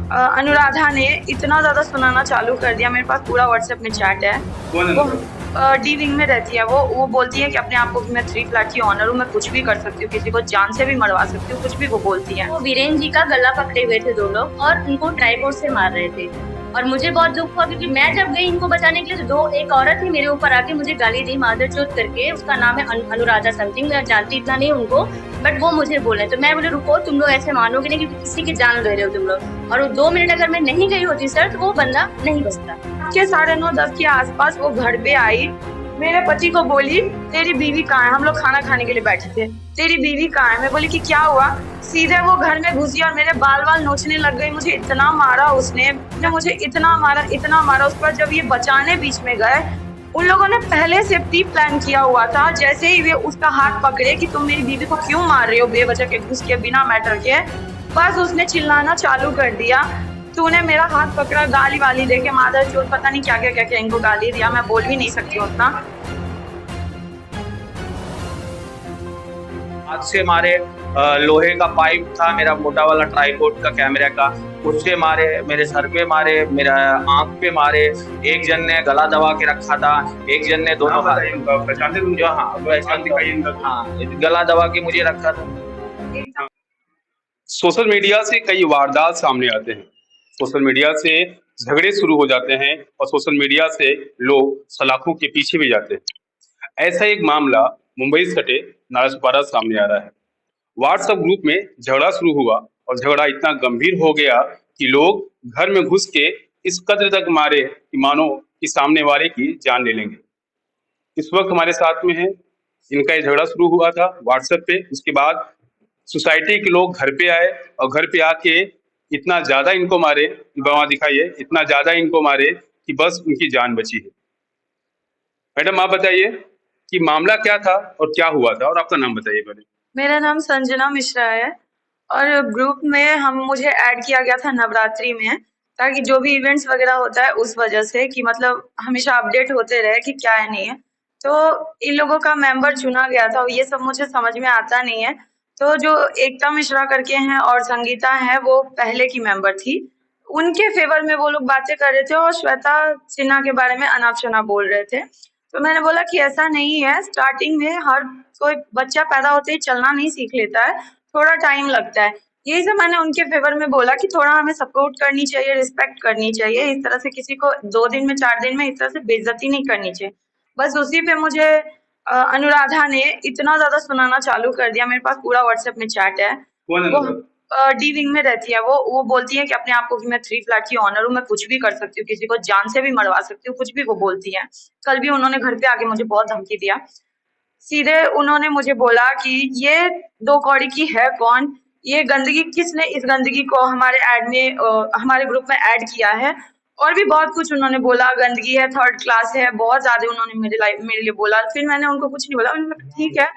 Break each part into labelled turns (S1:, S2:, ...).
S1: अनुराधा ने इतना ज़्यादा सुनाना चालू कर दिया, मेरे पास पूरा व्हाट्सएप में चैट है। वो डी विंग में रहती है वो बोलती है कि अपने आप को कि मैं 3 फ्लैट की ओनर हूँ, मैं कुछ भी कर सकती हूँ, किसी को जान से भी मरवा सकती हूँ, कुछ भी वो बोलती है।
S2: वो वीरेन जी का गला पकड़े हुए थे 2 लोग और उनको ट्राइपॉड से मार रहे थे और मुझे बहुत दुख हुआ क्योंकि मैं जब गई इनको बचाने के लिए तो एक औरत ही मेरे ऊपर आके मुझे गाली दी मादरचोद करके। उसका नाम है अनुराधा समथिंग, मैं जानती इतना नहीं उनको, बट वो मुझे बोले तो मैं बोले रुको, तुम लोग ऐसे मानोगे नहीं क्योंकि किसी की जान ले रहे हो तुम लोग। और 2 मिनट अगर मैं नहीं गई होती सर तो वो बंदा नहीं बचता।
S1: के 9:30-10 के आसपास वो घर पे आई, मेरे पति को बोली तेरी बीवी कहाँ है, हम लोग खाना खाने के लिए बैठे थे, तेरी बीवी कहाँ है। मैं बोली कि क्या हुआ। सीधे वो घर में घुसी और मेरे बाल नोचने लग गई। मुझे इतना मारा उसने, मुझे इतना मारा। उस पर जब ये बचाने बीच में गए, उन लोगों ने पहले से प्री प्लान किया हुआ था। जैसे ही वे उसका हाथ पकड़े कि तुम मेरी बीवी को क्यों मार रहे हो बेवजह के, घुस के, बिना मैटर के, बस उसने चिल्लाना चालू कर दिया। तूने मेरा हाथ पकड़ा, गाली वाली देके, मादरचोद, पता नहीं क्या क्या क्या क्या इनको गाली दिया, मैं बोल भी नहीं सकती उतना।
S3: हाथ से मारे, लोहे का पाइप था मेरा मोटा वाला ट्राइपॉड का कैमरा का, उससे मारे, मेरे सर पे मारे, मेरा आंख पे मारे। एक जन ने गला दबा के रखा था, एक जन ने दोनों हाथ, गला दबा के मुझे रखा था।
S4: सोशल मीडिया से कई वारदात सामने आते हैं, सोशल मीडिया से झगड़े शुरू हो जाते हैं और सोशल मीडिया से लोग सलाखों के पीछे भी जाते हैं। ऐसा एक मामला मुंबई सटे नारायणपाड़ा सामने आ रहा है। व्हाट्सएप ग्रुप में झगड़ा शुरू हुआ और झगड़ा इतना गंभीर हो गया कि लोग घर में घुस के इस कदर तक मारे कि मानो कि सामने वाले की जान ले लेंगे। इस वक्त हमारे साथ में है, इनका ये झगड़ा शुरू हुआ था व्हाट्सएप पे। उसके बाद सोसाइटी के लोग घर पे आए और घर पे आके इतना ज्यादा इनको मारे, वहां दिखाइए, इतना ज्यादा इनको मारे कि बस उनकी जान बची है। मैडम आप बताइए कि मामला क्या था और क्या हुआ था, और आपका नाम बताइए पहले।
S1: मेरा नाम संजना मिश्रा है और ग्रुप में मुझे ऐड किया गया था नवरात्रि में, ताकि जो भी इवेंट्स वगैरह होता है उस वजह से कि मतलब हमेशा अपडेट होते रहे कि क्या है नहीं है। तो इन लोगों का मेंबर चुना गया था और ये सब मुझे समझ में आता नहीं है। तो जो एकता मिश्रा करके हैं और संगीता है, वो पहले की मेंबर थी, उनके फेवर में वो लोग बातें कर रहे थे और श्वेता सिन्हा के बारे में अनाप शनाप बोल रहे थे। तो मैंने बोला कि ऐसा नहीं है, स्टार्टिंग में हर कोई बच्चा पैदा होते ही चलना नहीं सीख लेता है, थोड़ा टाइम लगता है। यही सब मैंने उनके फेवर में बोला कि थोड़ा हमें सपोर्ट करनी चाहिए, रिस्पेक्ट करनी चाहिए, इस तरह से किसी को 2 दिन में 4 दिन में इस तरह से बेइज्जती नहीं करनी चाहिए। बस उसी पे मुझे अनुराधा ने इतना ज्यादा सुनाना चालू कर दिया। मेरे पास पूरा व्हाट्सएप में चैट है। वो डी विंग में रहती है वो बोलती है कि अपने आप को कि मैं 3 फ्लैट की ओनर हूँ, मैं कुछ भी कर सकती हूँ, किसी को जान से भी मरवा सकती हूँ, कुछ भी वो बोलती है। कल भी उन्होंने घर पे आके मुझे बहुत धमकी दिया। सीधे उन्होंने मुझे बोला कि ये 2 कौड़ी की है कौन, ये गंदगी, किसने इस गंदगी को हमारे ऐड में हमारे ग्रुप में ऐड किया है, और भी बहुत कुछ उन्होंने बोला। गंदगी है, 3rd क्लास है, बहुत ज्यादा उन्होंने मेरे लिए बोला। फिर मैंने उनको कुछ नहीं बोला, उन्होंने कहा ठीक है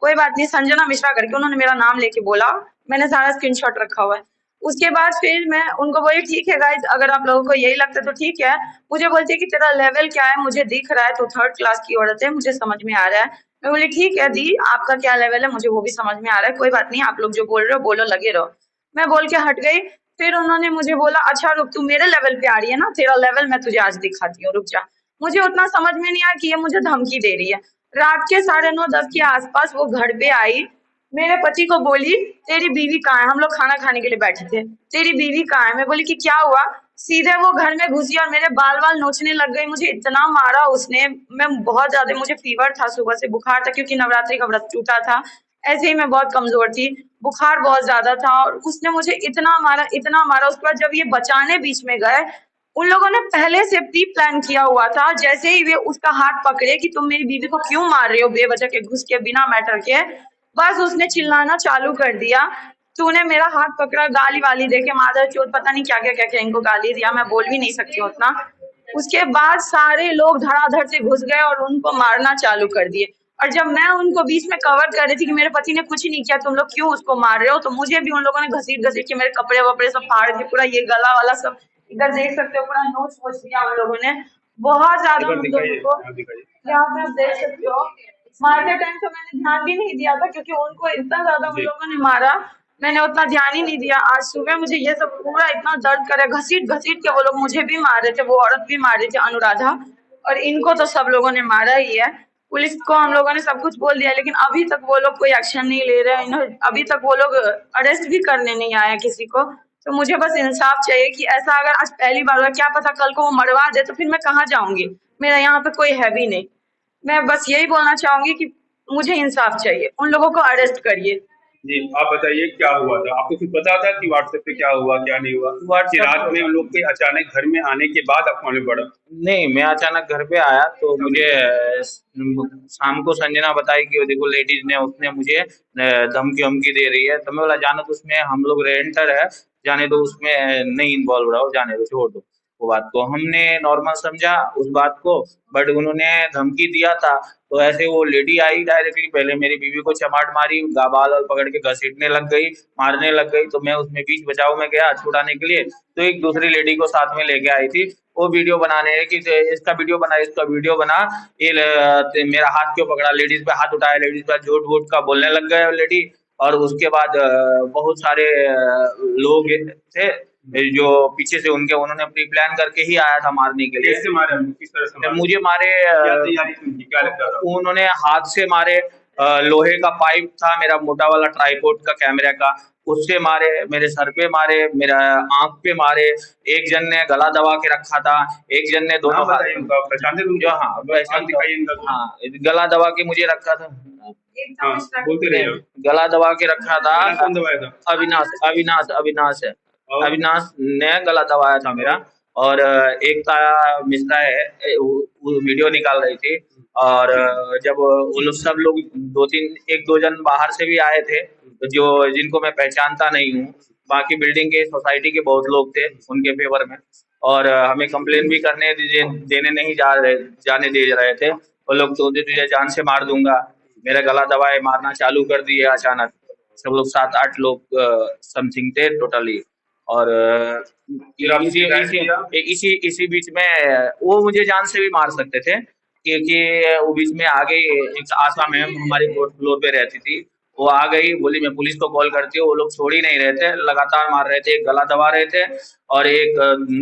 S1: कोई बात नहीं, संजना मिश्रा करके उन्होंने मेरा नाम लेके बोला, मैंने सारा स्क्रीनशॉट रखा हुआ है। उसके बाद फिर मैं उनको बोली ठीक है गाइज, अगर आप लोगों को यही लगता है तो ठीक है। मुझे बोलती है कि तेरा लेवल क्या है, मुझे दिख रहा है तो 3rd क्लास की औरत है, मुझे समझ में आ रहा है। मैं बोली ठीक है दी, आपका क्या लेवल है मुझे वो भी समझ में आ रहा है, कोई बात नहीं, आप लोग जो बोल रहे हो बोलो, लगे रहो। मैं बोल के हट गई। फिर उन्होंने मुझे बोला अच्छा रुक, तू मेरे लेवल पे आ रही है ना, तेरा लेवल मैं तुझे आज दिखाती हूँ, रुक जा। मुझे उतना समझ में नहीं आया कि ये मुझे धमकी दे रही है। रात के 9:30-10 के आसपास वो घर पे आई, मेरे पति को बोली तेरी बीवी कहाँ है, हम लोग खाना खाने के लिए बैठे थे, तेरी बीवी कहाँ है। मैं बोली कि क्या हुआ। सीधे वो घर में घुसी और मेरे बाल नोचने लग गई। मुझे इतना मारा उसने, मैं बहुत ज्यादा, मुझे फीवर था, सुबह से बुखार था क्योंकि नवरात्रि का व्रत टूटा था, ऐसे ही मैं बहुत कमजोर थी, बुखार बहुत ज्यादा था, और उसने मुझे इतना मारा। उसके बाद जब ये बचाने बीच में गए, उन लोगों ने पहले से प्री प्लान किया हुआ था। जैसे ही वे उसका हाथ पकड़े कि तुम मेरी बीवी को क्यों मार रहे हो बेवजह के, घुस के, बिना मैटर के, बस उसने चिल्लाना चालू कर दिया। तूने मेरा हाथ पकड़ा, गाली वाली देके, मादरचोद, पता नहीं क्या क्या क्या क्या इनको गाली दिया, मैं बोल भी नहीं सकती उतना। उसके बाद सारे लोग धड़ाधड़ से घुस गए और उनको मारना चालू कर दिए। और जब मैं उनको बीच में कवर कर रही थी कि मेरे पति ने कुछ नहीं किया, तुम लोग क्यों उसको मार रहे हो, तो मुझे भी उन लोगों ने घसीट घसीट के मेरे कपड़े वपड़े सब फाड़ के, पूरा ये गला वाला सब इधर देख सकते हो, पूरा नोच वोच दिया उन लोगों ने, बहुत ज्यादा उन लोगों को। यहाँ पे आप देख सकते हो, मारते टाइम तो मैंने ध्यान भी नहीं दिया था क्योंकि उनको इतना ज्यादा उन लोगों ने मारा। मैंने उतना ध्यान ही नहीं दिया। आज सुबह मुझे ये सब पूरा इतना दर्द करे, घसीट-घसीट के वो लोग मुझे भी मार रहे थे, वो औरत भी मार रही थी अनुराधा, और इनको तो सब लोगों ने मारा ही है। पुलिस को हम लोगों ने सब कुछ बोल दिया, लेकिन अभी तक वो लोग कोई एक्शन नहीं ले रहे हैं। अभी तक वो लोग अरेस्ट भी करने नहीं आए हैं किसी को। तो मुझे बस इंसाफ चाहिए कि ऐसा अगर आज पहली बार हुआ, क्या पता कल को वो मरवा दे तो फिर मैं कहाँ जाऊँगी? मेरा यहाँ पे कोई है भी नहीं। मैं बस यही बोलना चाहूँगी कि मुझे इंसाफ चाहिए, उन लोगों को अरेस्ट करिए।
S4: जी, आप बताइए क्या हुआ था? आपको कुछ पता था कि व्हाट्सएप पे क्या हुआ, क्या नहीं हुआ? कि
S3: व्हाट्सएप
S4: रात में उन लोग के अचानक घर में आने के बाद आपको मालूम पड़ा?
S3: नहीं, मैं अचानक घर पे आया तो मुझे शाम को संजना बताई कि वो देखो लेडीज ने उसने मुझे धमकी-वमकी दे रही है। तो मैं बोला जाने दो, उसमें हम लोग रेंटर है, जाने दो, उसमें नहीं इन्वॉल्व रहो, जाने दो, छोड़ दो वो बात को। हमने नॉर्मल समझा उस बात को, बट उन्होंने धमकी दिया था। तो ऐसे वो लेडी आई डायरेक्टली, पहले मेरी बीवी को चमाट मारी, बाल वाल पकड़ के घसीटने लग गई, मारने लग गई। तो मैं उसमें बीच बचाव में गया छुड़ाने के लिए, तो एक दूसरी लेडी को साथ में लेके आई थी। वो वीडियो बनाने कि इसका वीडियो बना, इसका वीडियो बना, ये मेरा हाथ क्यों पकड़ा, लेडीज पे हाथ उठाया, लेडीज पे झूठ वूठ का बोलने लग गए लेडी। और उसके बाद बहुत सारे लोग थे जो पीछे से उन्होंने प्री प्लान करके ही आया था मारने के लिए।
S4: कैसे मारे हमको? किस तरह से मारे?
S3: मुझे मारे,
S4: क्या तैयारी थी उनकी? क्या लगता था?
S3: उन्होंने हाथ से मारे, लोहे का पाइप था मेरा मोटा वाला ट्राइपॉड का कैमरा का, उससे मारे, मेरे सर पे मारे, मेरा आंख पे मारे। एक जन ने गला दबा के रखा था, एक जन ने दोनों
S4: नाम बताइए उनका, पहचानते थे उनको?
S3: हाँ,
S4: नाम दिखाइए इनका।
S3: हाँ, गला दबा के मुझे रखा था।
S4: हाँ, बोलते रहिए आप।
S3: गला दबा के रखा था।
S4: गला कौन दबाया था?
S3: अविनाश है।
S4: और?
S3: अविनाश ने गला दबाया था मेरा। और एकता मिश्रा है, वो वीडियो निकाल रही थी। और जब वो लोग सब लोग 1-2 जन बाहर से भी आए थे, जो जिनको मैं पहचानता नहीं हूँ। बाकी बिल्डिंग के सोसाइटी के बहुत लोग थे उनके फेवर में, और हमें कंप्लेन भी देने नहीं जाने दे रहे थे। वो लोग तो तुझे जान से मार दूंगा, मेरा गला दबाए मारना चालू कर दिए अचानक। सब लोग 7-8 लोग समथिंग थे टोटली। और इसी बीच में वो मुझे जान से भी मार सकते थे, क्योंकि वो बीच में आ गई एक आशा मैम, हमारी 4th फ्लोर पे रहती थी। वो आ गई, बोली मैं पुलिस को कॉल करती हूँ। वो लोग छोड़ ही नहीं रहे थे, लगातार मार रहे थे, एक गला दबा रहे थे और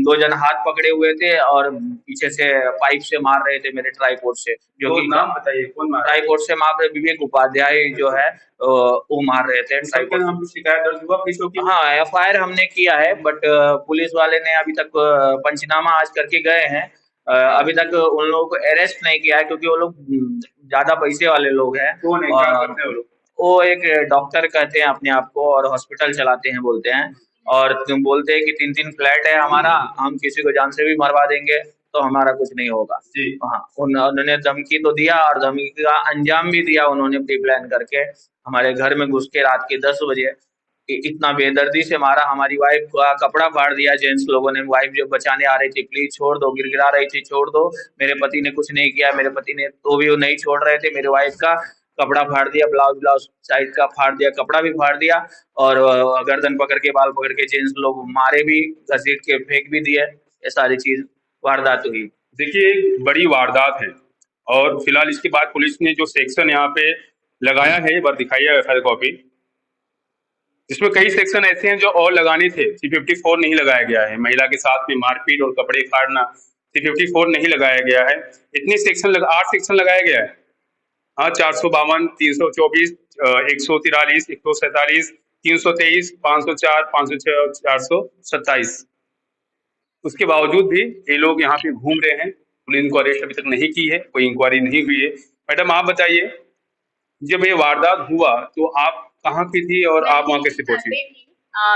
S3: 2 जन हाथ पकड़े हुए थे और पीछे से पाइप से मार रहे थे मेरे ट्राइपॉड से, जो कि
S4: नाम बताइए कौन मार?
S3: ट्राइपॉड से मार रहे, विवेक उपाध्याय जो है वो मार रहे थे
S4: सबके नाम पे शिकायत दर्ज हुआ पुलिस की?
S3: हाँ, एफआईआर हमने किया है, बट पुलिस वाले ने अभी तक पंचनामा आज करके गए हैं। अभी तक उन लोगों को अरेस्ट नहीं किया है, क्योंकि वो लोग ज्यादा पैसे वाले लोग हैं।
S4: कौन है, क्या करते हैं वो लोग?
S3: वो एक डॉक्टर कहते हैं अपने आप को, और हॉस्पिटल चलाते हैं बोलते हैं। और तुम बोलते हैं कि 3-3 फ्लैट है हमारा, हम किसी को जान से भी मरवा देंगे तो हमारा कुछ नहीं होगा।
S4: जी।
S3: हाँ, उन्होंने धमकी तो दिया, और धमकी का अंजाम भी दिया उन्होंने प्री प्लान करके। हमारे घर में घुस के रात के 10 बजे इतना बेदर्दी से मारा, हमारी वाइफ का कपड़ा फाड़ दिया जेंट्स लोगों ने। वाइफ जो बचाने आ रही थी, प्लीज छोड़ दो, गिड़गिड़ा रही थी, छोड़ दो, मेरे पति ने कुछ नहीं किया, मेरे पति ने, तो भी वो नहीं छोड़ रहे थे। मेरे वाइफ का कपड़ा फाड़ दिया, ब्लाउज साइड का फाड़ दिया, कपड़ा भी फाड़ दिया, और गर्दन पकड़ के, बाल पकड़ के जेंट्स लोग मारे भी, घसीट के फेंक भी दिए। ये सारी चीज वारदात हुई।
S4: देखिए, एक बड़ी वारदात है, और फिलहाल इसके बाद पुलिस ने जो सेक्शन यहाँ पे लगाया है, एक बार दिखाइए एफआईआर कॉपी, जिसमें कई सेक्शन ऐसे हैं जो और लगाने थे। 354 नहीं लगाया गया है, महिला के साथ में मारपीट और कपड़े फाड़ना, 354 नहीं लगाया गया है। इतने सेक्शन 8 सेक्शन लगाया गया है। हाँ, 452, 324, 143, 147, 323, 504, 506 और 427। उसके बावजूद भी ये लोग यहाँ पे घूम रहे हैं। पुलिस इनको अरेस्ट अभी तक नहीं की है, कोई इंक्वायरी नहीं हुई है। मैडम, आप बताइए, जब ये वारदात हुआ तो आप कहाँ की थी और आप वहाँ कैसे पहुंची?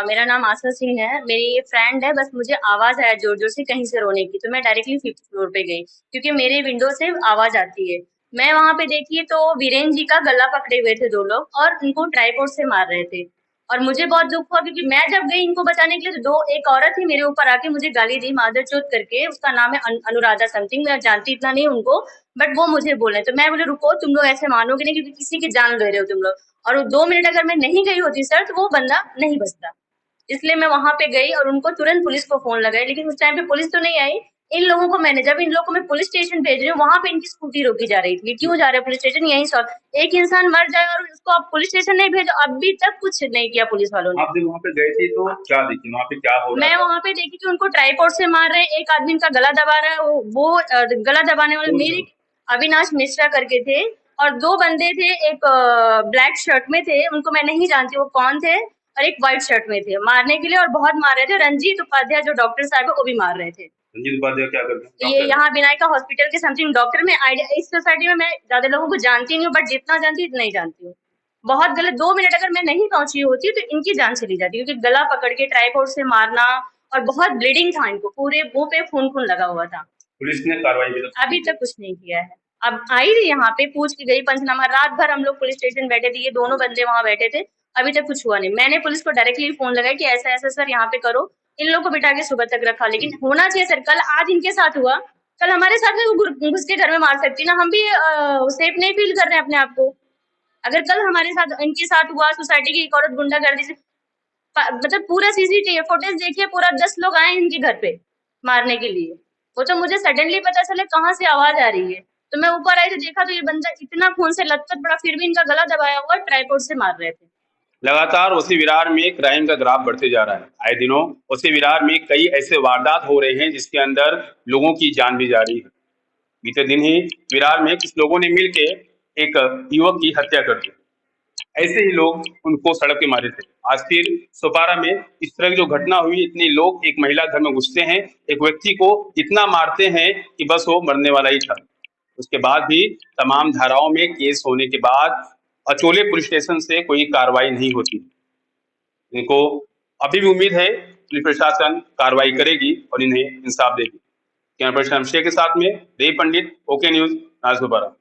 S2: मेरा नाम आशा सिंह है, मेरी फ्रेंड है। बस मुझे आवाज आया जोर जोर से कहीं से रोने की, तो मैं डायरेक्टली 5th फ्लोर पे गई, क्योंकि मेरे विंडो से आवाज आती है। मैं वहां पे देखी तो वीरेन जी का गला पकड़े हुए थे 2 लोग, और उनको ट्राइपॉड से मार रहे थे। और मुझे बहुत दुख हुआ, क्योंकि मैं जब गई इनको बचाने के लिए, तो एक औरत ही मेरे ऊपर आके मुझे गाली दी, मादरचोद करके। उसका नाम है अनुराधा समथिंग, मैं जानती इतना नहीं उनको, बट वो मुझे बोले। तो मैं बोले रुको, तुम लोग ऐसे मानोगे नहीं, क्योंकि किसी की जान ले रहे हो तुम लोग। और 2 मिनट अगर मैं नहीं गई होती सर, तो वो बंदा नहीं बचता। इसलिए मैं वहां पे गई और उनको तुरंत पुलिस को फोन लगाई, लेकिन उस टाइम पे पुलिस तो नहीं आई। इन लोगों को जब इन लोगों को मैं पुलिस स्टेशन भेज रही हूँ, वहां पे इनकी स्कूटी रोकी जा रही थी। क्यों जा रहे हैं पुलिस स्टेशन? यही सॉल्व, एक इंसान मर जाए और उसको आप पुलिस स्टेशन नहीं भेजो। अभी तक कुछ नहीं किया पुलिस वालों ने।
S4: आप जब वहाँ पे गए थे तो क्या देखी, वहाँ पे क्या हो रहा
S2: मैं
S4: था?
S2: वहां पे देखी कि उनको ट्राइपॉड से मार रहे हैं, एक आदमी का गला दबा रहा है। गला दबाने वाले मेरे अविनाश मिश्रा करके थे, और दो बंदे थे, एक ब्लैक शर्ट में थे, उनको मैं नहीं जानती वो कौन थे, और एक व्हाइट शर्ट में थे, मारने के लिए और बहुत मार रहे थे। रंजीत उपाध्याय जो डॉक्टर साहब है वो भी मार रहे थे।
S4: रंजीत उपाध्याय क्या करते हैं?
S2: ये यहाँ विनायका हॉस्पिटल के समथिंग डॉक्टर में आइडिया। इस सोसाइटी में मैं ज्यादा लोगों को जानती नहीं हूँ, बट जितना जानती हूँ उतना ही जानती हूँ। बहुत गलत, 2 मिनट अगर मैं नहीं पहुंची होती तो इनकी जान चली जाती, क्योंकि गला पकड़ के ट्राइपॉड से मारना, और बहुत ब्लीडिंग था इनको, पूरे मुंह पे खून लगा हुआ था।
S4: पुलिस ने कार्रवाई
S2: अभी तक कुछ नहीं किया है। अब आई थी यहाँ पे, पूछ के गई पंचनामा, रात भर हम लोग पुलिस स्टेशन बैठे थे, ये दोनों बंदे वहां बैठे थे, अभी तक कुछ हुआ नहीं। मैंने पुलिस को डायरेक्टली फोन लगाया कि ऐसा ऐसा सर यहाँ पे करो, इन लोगों को बिठा के सुबह तक रखा। लेकिन होना चाहिए सर, कल आज इनके साथ हुआ, कल हमारे साथ भी वो घुस के घर में मार सकती ना। हम भी सेफ नहीं फील कर रहे हैं अपने आप को। अगर कल हमारे साथ इनके साथ हुआ, सोसाइटी की एक औरत गुंडागर्दी से, मतलब पूरा सीसीटीवी फुटेज देखिए, पूरा 10 लोग आए इनके घर पे मारने के लिए। वो तो मुझे सडनली पता चले कहाँ से आवाज आ रही है, तो मैं ऊपर आई तो देखा तो ये बंदा इतना खून से लथपथ पड़ा, फिर भी इनका गला दबाया हुआ ट्राइपॉड से मार रहे थे।
S4: लगातार उसी विरार में क्राइम का ग्राफ बढ़ते जा रहा है। आए दिनों उसी विरार में कई ऐसे वारदात हो रहे हैं जिसके अंदर लोगों की जान भी जा रही है। बीते दिन ही विरार में कुछ लोगों ने मिलके एक युवक की हत्या कर दी। ऐसे ही लोग उनको सड़क पे मारे थे। आज फिर सोपारा में इस तरह की जो घटना हुई, इतने लोग एक महिला घर में घुसते हैं, एक व्यक्ति को इतना मारते हैं कि बस वो मरने वाला ही था। उसके बाद भी तमाम धाराओं में केस होने के बाद अचोले पुलिस स्टेशन से कोई कार्रवाई नहीं होती। इनको अभी भी उम्मीद है पुलिस प्रशासन कार्रवाई करेगी और इन्हें इंसाफ देगी। कैमरा पर्सन शमशेर के साथ में देव पंडित, ओके न्यूज, नाजोपारा।